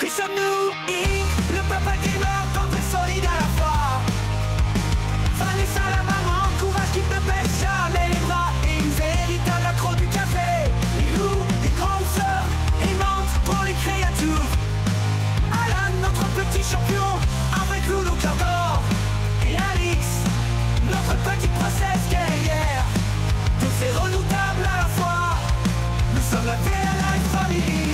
Qui sommes-nous, Inc, le papa gamer, contre et solide à la fois. Fallait ça la maman, courage qui ne baisse jamais les bras. Et une véritable accro du café. Les loups, les grandes sœurs, aimantes pour les créatures. Alan, notre petit champion, avec nous nos cœurs d'or. Et Alix, notre petite princesse guerrière. Tous ces redoutables à la fois. Nous sommes la VLI Family.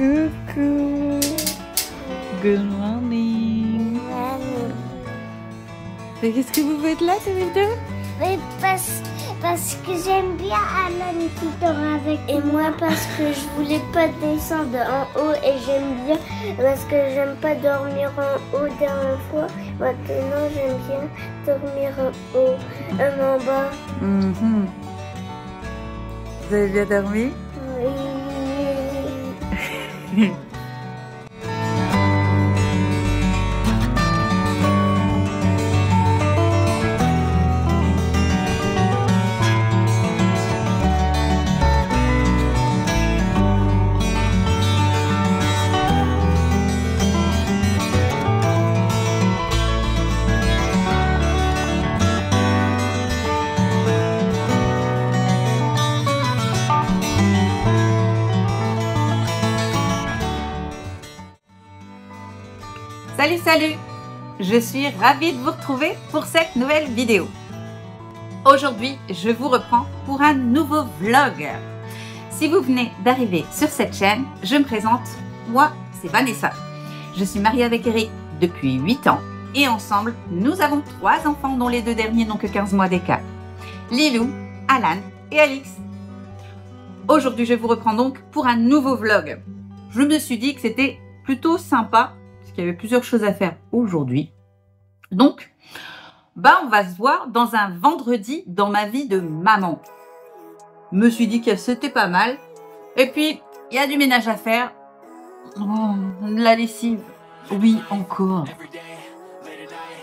Coucou. Good morning. Mais qu'est-ce que vous faites là tous les deux? Oui, parce que j'aime bien Alan qui dort avec et moi parce que je voulais pas descendre en haut et j'aime bien parce que j'aime pas dormir en haut dernière fois. Maintenant j'aime bien dormir en haut, en bas. Vous avez bien dormi? Oui. Salut, salut! Je suis ravie de vous retrouver pour cette nouvelle vidéo. Aujourd'hui, je vous reprends pour un nouveau vlog. Si vous venez d'arriver sur cette chaîne, je me présente. Moi, c'est Vanessa. Je suis mariée avec Eric depuis 8 ans et ensemble, nous avons 3 enfants dont les 2 derniers n'ont que 15 mois d'écart. Lilou, Alan et Alix. Aujourd'hui, je vous reprends donc pour un nouveau vlog. Je me suis dit que c'était plutôt sympa parce qu'il y avait plusieurs choses à faire aujourd'hui. Donc, on va se voir dans un vendredi dans ma vie de maman. Me suis dit que c'était pas mal. Et puis, il y a du ménage à faire. Oh, de la lessive. Oui, encore.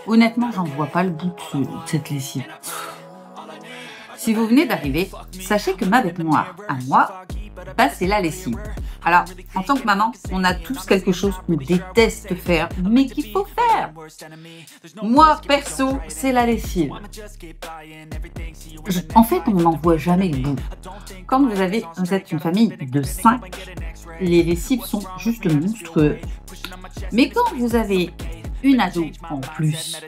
Honnêtement, j'en vois pas le bout de cette lessive. Si vous venez d'arriver, sachez que ma bête noire, à moi, c'est la lessive. Alors, en tant que maman, on a tous quelque chose qu'on déteste faire, mais qu'il faut faire. Moi, perso, c'est la lessive. En fait, on n'en voit jamais le bout. Quand vous êtes une famille de 5, les lessives sont juste monstrueuses. Mais quand vous avez une ado en plus,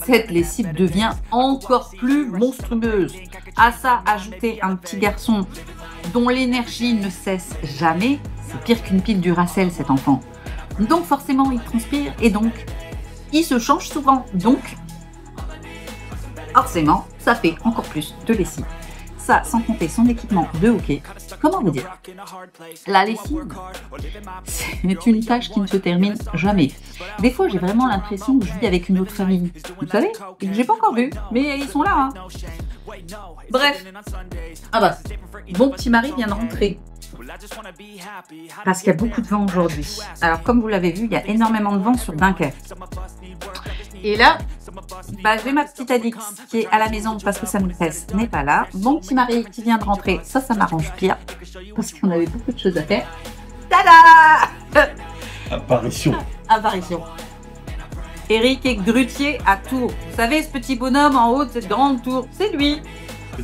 cette lessive devient encore plus monstrueuse. À ça, ajouter un petit garçon dont l'énergie ne cesse jamais, c'est pire qu'une pile Duracell cet enfant. Donc forcément, il transpire et donc, il se change souvent. Donc, forcément, ça fait encore plus de lessive. Ça, sans compter son équipement de hockey. Comment vous dire? La lessive, c'est une tâche qui ne se termine jamais. Des fois, j'ai vraiment l'impression que je vis avec une autre famille. Vous savez? Et que j'ai pas encore vu, mais ils sont là. Hein. Bref. Mon petit mari vient de rentrer. Parce qu'il y a beaucoup de vent aujourd'hui. Alors, comme vous l'avez vu, il y a énormément de vent sur Dunkerque. Et là, j'ai ma petite Alix qui est à la maison parce que sa maîtresse n'est pas là. Mon petit mari qui vient de rentrer, ça m'arrange pire. Parce qu'on avait beaucoup de choses à faire. Tada! Apparition. Apparition. Eric est grutier à Tours. Vous savez, ce petit bonhomme en haut de cette grande tour, c'est lui.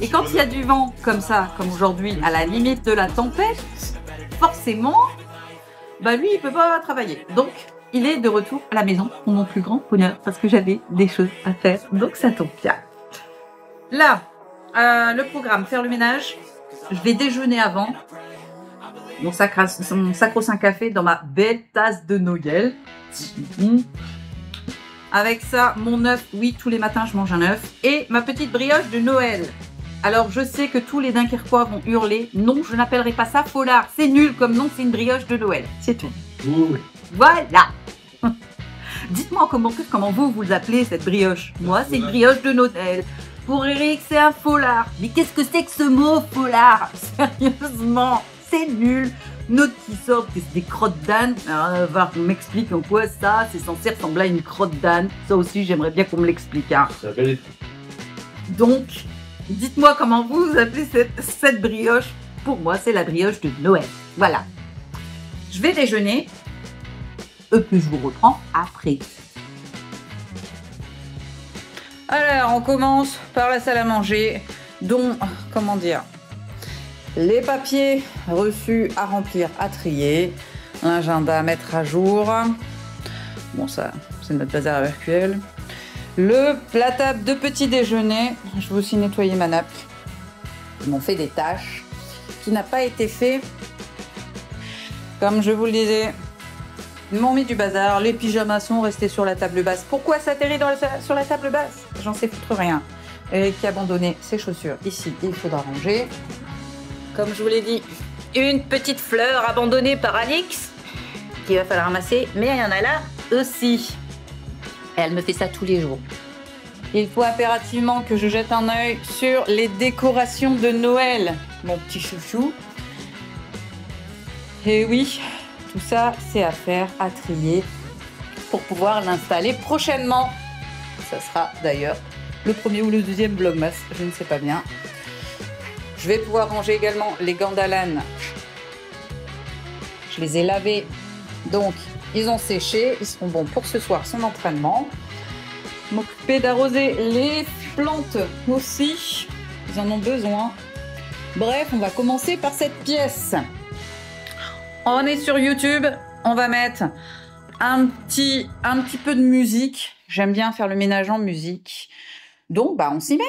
Et quand il y a du vent comme ça, comme aujourd'hui, à la limite de la tempête, forcément, lui, il peut pas travailler. Donc, il est de retour à la maison pour mon plus grand bonheur parce que j'avais des choses à faire. Donc, ça tombe bien. Là, le programme, faire le ménage. Je vais déjeuner avant. Mon sacro-saint café dans ma belle tasse de Noël. Avec ça, mon œuf. Oui, tous les matins, je mange un œuf. Et ma petite brioche de Noël. Alors, je sais que tous les Dunkerquois vont hurler. Non, je n'appellerai pas ça foulard. C'est nul comme nom, c'est une brioche de Noël. C'est tout. Oui. Voilà. Dites-moi en commentaire comment vous appelez cette brioche. Moi, c'est une brioche de Noël. Pour Eric, c'est un foulard. Mais qu'est-ce que c'est que ce mot foulard? Sérieusement, c'est nul. une autre qui sort que c'est des crottes d'âne. Alors, voir qu'on m'explique en quoi ça, c'est censé ressembler à une crotte d'âne. Ça aussi, j'aimerais bien qu'on me l'explique. Hein. Ça s'appelle... Donc, dites-moi comment vous appelez cette brioche. Pour moi, c'est la brioche de Noël. Voilà. Je vais déjeuner. Et puis, je vous reprends après. Alors, on commence par la salle à manger, dont, comment dire, les papiers reçus à remplir, à trier, l'agenda à mettre à jour. Bon, ça, c'est notre bazar virtuel. La table de petit déjeuner. Je vais aussi nettoyer ma nappe. Ils m'ont fait des tâches qui n'a pas été fait. Comme je vous le disais, ils m'ont mis du bazar. Les pyjamas sont restés sur la table basse. Pourquoi ça atterrit sur la table basse? J'en sais foutre rien. Et qui a abandonné ses chaussures ici, il faudra ranger. Comme je vous l'ai dit, une petite fleur abandonnée par Alix qu'il va falloir ramasser. Mais il y en a là aussi. Elle me fait ça tous les jours. Il faut impérativement que je jette un œil sur les décorations de Noël. Mon petit chouchou. Et oui, tout ça, c'est à faire, à trier pour pouvoir l'installer prochainement. Ça sera d'ailleurs le premier ou le deuxième Vlogmas, je ne sais pas bien. Je vais pouvoir ranger également les gants d'Alan. Je les ai lavés, donc ils ont séché, ils seront bons pour ce soir, son entraînement. M'occuper d'arroser les plantes aussi, ils en ont besoin. Bref, on va commencer par cette pièce. On est sur YouTube, on va mettre un petit peu de musique. J'aime bien faire le ménage en musique. Donc, bah, on s'y met.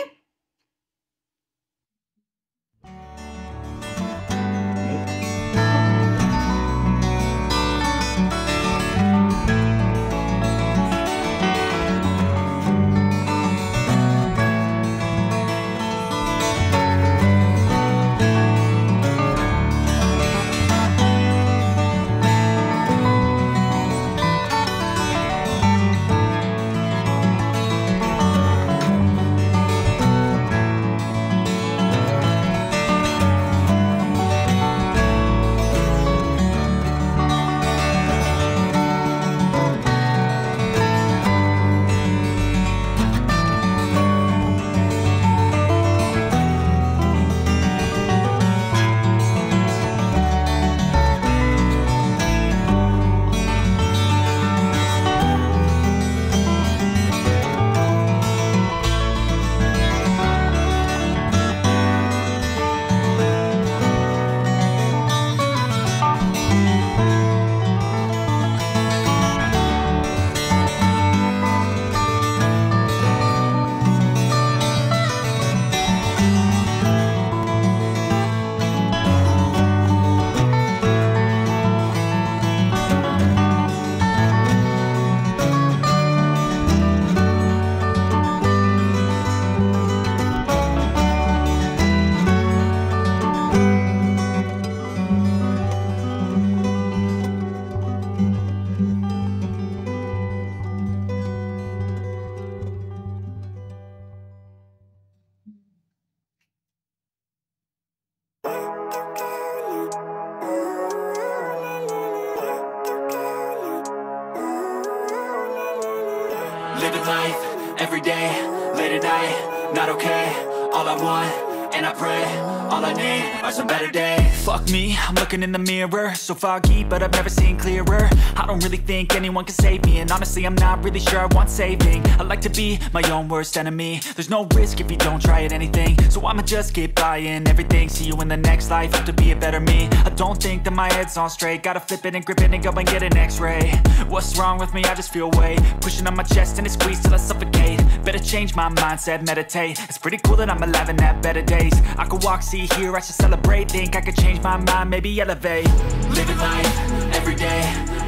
Living life, every day, late at night, not okay. All I want, and I pray, all I need are some better days. Fuck me, I'm looking in the mirror, so foggy, but I've never seen clearer. I don't really think anyone can save me, and honestly I'm not really sure I want saving. I like to be my own worst enemy. There's no risk if you don't try at anything, so I'ma just keep buying everything. See you in the next life, have to be a better me. I don't think that my head's on straight, gotta flip it and grip it and go and get an x-ray. What's wrong with me? I just feel weight pushing on my chest and it squeezes till I suffocate. Better change my mindset, meditate. It's pretty cool that I'm alive and have better days. I could walk, see, hear, I should celebrate. Think I could change my mind, maybe elevate. Living life, every day,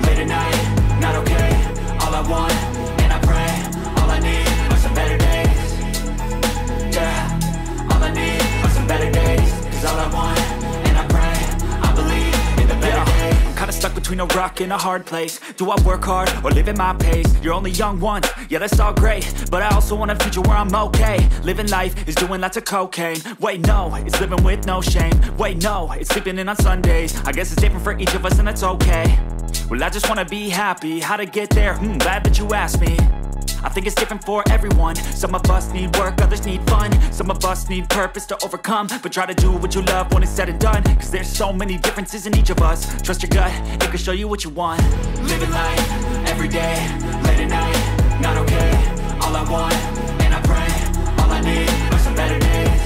late at night, not okay. All I want, and I pray, all I need are some better days. Yeah, all I need are some better days. Cause all I want, and I pray, I believe in the better days. I'm kinda stuck between a rock rock in a hard place. Do I work hard or live at my pace? You're only young once, yeah that's all great, but I also want a future where I'm okay. Living life is doing lots of cocaine. Wait no, it's living with no shame. Wait no, it's sleeping in on Sundays. I guess it's different for each of us and that's okay. Well I just wanna be happy, how to get there? Glad that you asked me. I think it's different for everyone. Some of us need work, others need fun. Some of us need purpose to overcome. But try to do what you love when it's said and done, cause there's so many differences in each of us. Trust your gut, it can show you what you want. Living life, everyday, late at night, not okay. All I want, and I pray, all I need are some better days.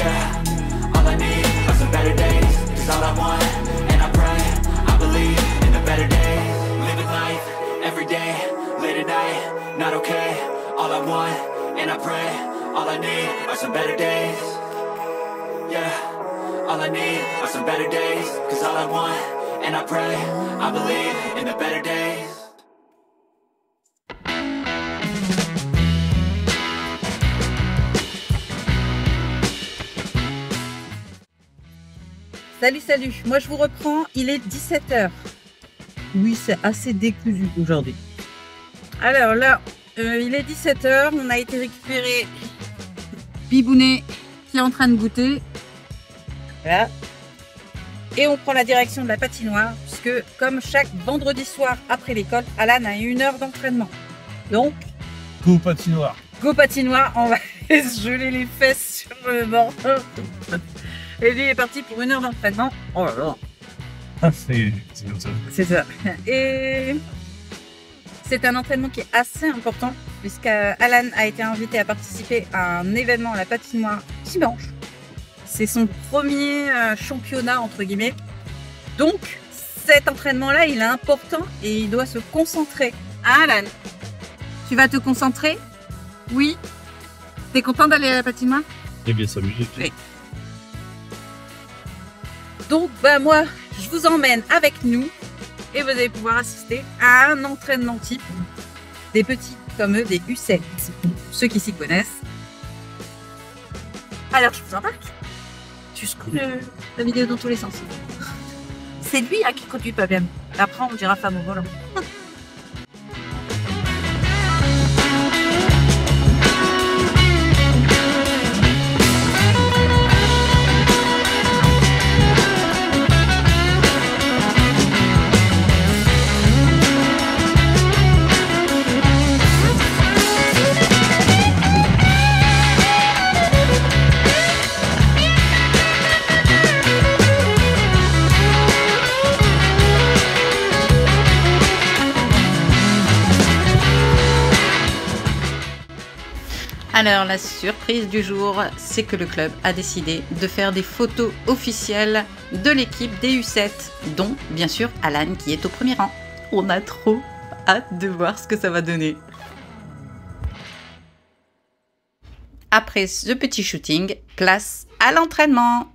Yeah, all I need are some better days. Cause all I want, and I pray, I believe in the better days. Living life, everyday, late at night, not okay. All I want, and I pray, all I need are some better days. Yeah, all I need are some better days. Cause all I want, and I pray, I believe in the better days. Salut, salut, moi je vous reprends, il est 17 h. Oui, c'est assez décousu aujourd'hui. Alors là, il est 17 h, on a été récupérer Bibounet qui est en train de goûter. Voilà. Et on prend la direction de la patinoire, puisque comme chaque vendredi soir après l'école, Alan a 1 heure d'entraînement. Donc, Go patinoire. go patinoire, on va se geler les fesses sur le bord. Et lui est parti pour 1 heure d'entraînement. Oh là là. Ah, c'est comme ça. C'est ça. Et c'est un entraînement qui est assez important, puisqu'Alan a été invité à participer à un événement à la patinoire dimanche. C'est son premier championnat, entre guillemets. Donc, cet entraînement-là, il est important et il doit se concentrer. Hein, Alan? Tu vas te concentrer? Oui. T'es content d'aller à la patinoire? Et bien s'amuser. Oui. Donc, bah moi, je vous emmène avec nous et vous allez pouvoir assister à un entraînement type des petits comme eux, des U7, ceux qui s'y connaissent. Alors, je vous embarque. Tu scrolles la vidéo dans tous les sens. C'est lui qui conduit pas bien. Après, on dira femme au volant. Alors la surprise du jour, c'est que le club a décidé de faire des photos officielles de l'équipe des U7, dont bien sûr Alan qui est au premier rang. On a trop hâte de voir ce que ça va donner. Après ce petit shooting, place à l'entraînement.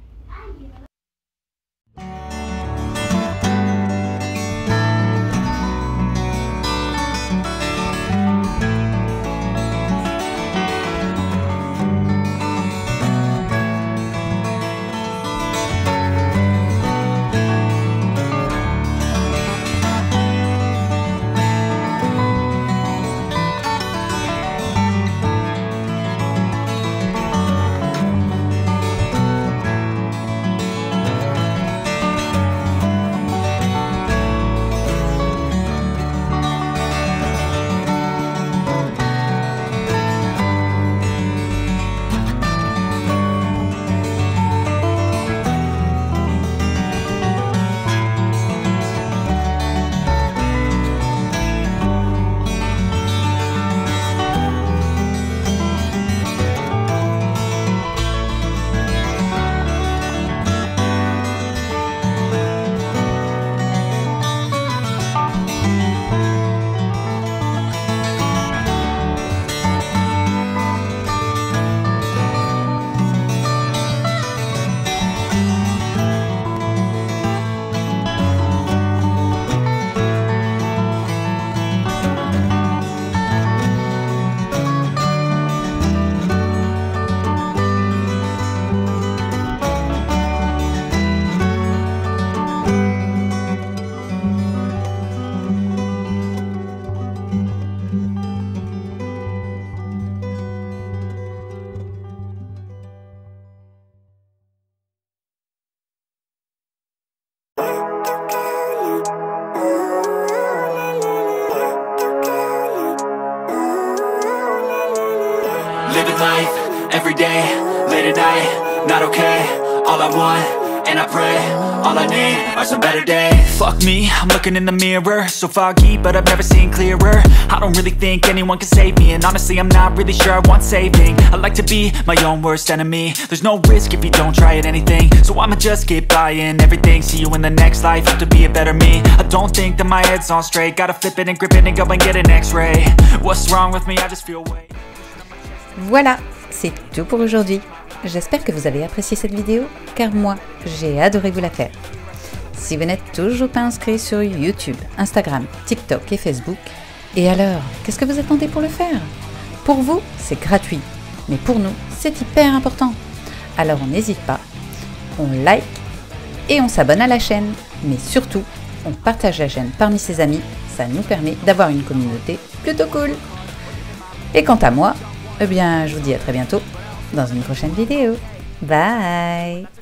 Living life, every day, late at night, not okay. All I want, and I pray, all I need are some better days. Fuck me, I'm looking in the mirror, so foggy, but I've never seen clearer. I don't really think anyone can save me, and honestly I'm not really sure I want saving. I like to be my own worst enemy. There's no risk if you don't try at anything, so I'ma just keep buying everything. See you in the next life, have to be a better me. I don't think that my head's on straight, gotta flip it and grip it and go and get an x-ray. What's wrong with me, I just feel weight. Voilà, c'est tout pour aujourd'hui. J'espère que vous avez apprécié cette vidéo, car moi, j'ai adoré vous la faire. Si vous n'êtes toujours pas inscrit sur YouTube, Instagram, TikTok et Facebook, et alors, qu'est-ce que vous attendez pour le faire? Pour vous, c'est gratuit, mais pour nous, c'est hyper important. Alors on n'hésite pas, on like et on s'abonne à la chaîne, mais surtout, on partage la chaîne parmi ses amis, ça nous permet d'avoir une communauté plutôt cool. Et quant à moi, eh bien, je vous dis à très bientôt dans une prochaine vidéo. Bye!